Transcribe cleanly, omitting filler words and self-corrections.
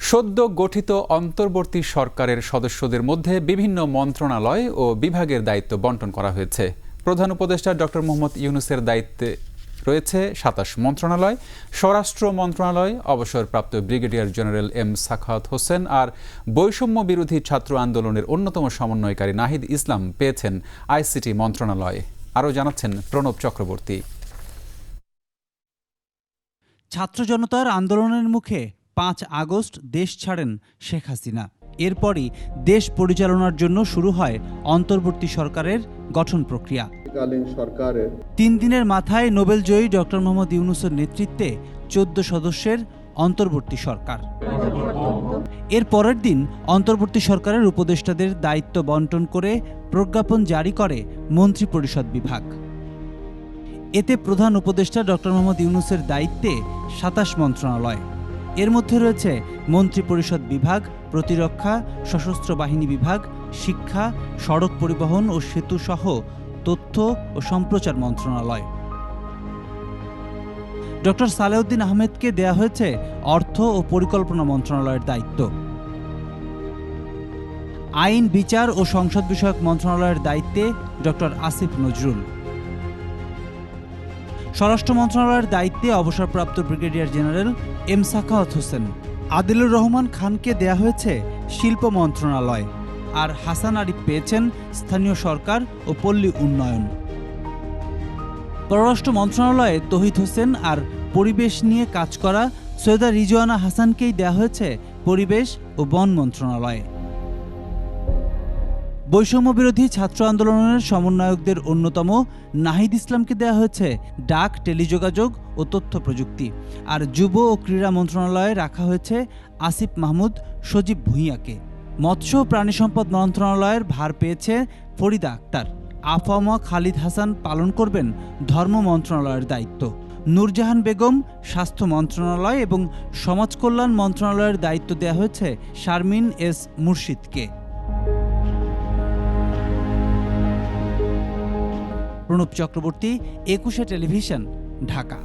সদ্য গঠিত অন্তর্বর্তী সরকারের সদস্যদের মধ্যে বিভিন্ন মন্ত্রণালয় ও বিভাগের দায়িত্ব বণ্টন করা হয়েছে। প্রধান উপদেষ্টা ডক্টর মোহাম্মদ ইউনূসের দায়িত্বে রয়েছে ২৭ মন্ত্রণালয়। স্বরাষ্ট্র মন্ত্রণালয় অবসরপ্রাপ্ত brigadier general M Sakhawat Hossain আর বৈষম্য বিরোধী ছাত্র আন্দোলনের অন্যতম সমন্বয়কারী নাহিদ ইসলাম পেয়েছেন আইসিটি মন্ত্রণালয়। আরও জানাচ্ছেন প্রণব চক্রবর্তী। ছাত্র জনতার আন্দোলনের মুখে ৫ আগস্ট দেশ ছাড়েন শেখ হাসিনা। এরপরই দেশ পরিচালনার জন্য শুরু হয় অন্তর্বর্তী সরকারের গঠন প্রক্রিয়া। ৩ দিনের মাথায় নোবেলজয়ী ডক্টর মোহাম্মদ ইউনূসের নেতৃত্বে ১৪ সদস্যের অন্তর্বর্তী সরকার। এর পরের দিন অন্তর্বর্তী সরকারের উপদেষ্টাদের দায়িত্ব বণ্টন করে প্রজ্ঞাপন জারি করে মন্ত্রিপরিষদ বিভাগ। এতে প্রধান উপদেষ্টা ডক্টর মোহাম্মদ ইউনূসের দায়িত্বে ২৭ মন্ত্রণালয়। এর মধ্যে রয়েছে মন্ত্রিপরিষদ বিভাগ, প্রতিরক্ষা, সশস্ত্র বাহিনী বিভাগ, শিক্ষা, সড়ক পরিবহন ও সেতু সহ তথ্য ও সম্প্রচার মন্ত্রণালয়। ডক্টর সালেউদ্দিন আহমেদকে দেয়া হয়েছে অর্থ ও পরিকল্পনা মন্ত্রণালয়ের দায়িত্ব। আইন, বিচার ও সংসদ বিষয়ক মন্ত্রণালয়ের দায়িত্বে ডক্টর আসিফ নজরুল। স্বরাষ্ট্র মন্ত্রণালয়ের দায়িত্বে অবসরপ্রাপ্ত brigadier general M Sakhawat Hossain. Adilur Rahman খানকে দেয়া হয়েছে শিল্প মন্ত্রণালয়, আর হাসান আরিফ পেয়েছেন স্থানীয় সরকার ও পল্লী উন্নয়ন। পররাষ্ট্র মন্ত্রণালয়ে তৌহিদ হোসেন আর পরিবেশ নিয়ে কাজ করা সৈয়দা রিজওয়ানা হাসানকেই দেয়া হয়েছে পরিবেশ ও বন মন্ত্রণালয়ে। বৈষম্য বিরোধী ছাত্র আন্দোলনের সমন্বয়কদের অন্যতম নাহিদ ইসলামকে দেয়া হয়েছে ডাক, টেলিযোগাযোগ ও তথ্য প্রযুক্তি, আর যুব ও ক্রীড়া মন্ত্রণালয়ে রাখা হয়েছে আসিফ মাহমুদ সজীব ভূঁইয়াকে। মৎস্য ও প্রাণী সম্পদ মন্ত্রণালয়ের ভার পেয়েছে ফরিদা আক্তার। আফামা খালিদ হাসান পালন করবেন ধর্ম মন্ত্রণালয়ের দায়িত্ব। নূরজাহান বেগম স্বাস্থ্য মন্ত্রণালয় এবং সমাজ কল্যাণ মন্ত্রণালয়ের দায়িত্ব দেয়া হয়েছে শারমিন এস মুর্শিদকে। প্রণব চক্রবর্তী, ২১ টেলিভিশন, ঢাকা।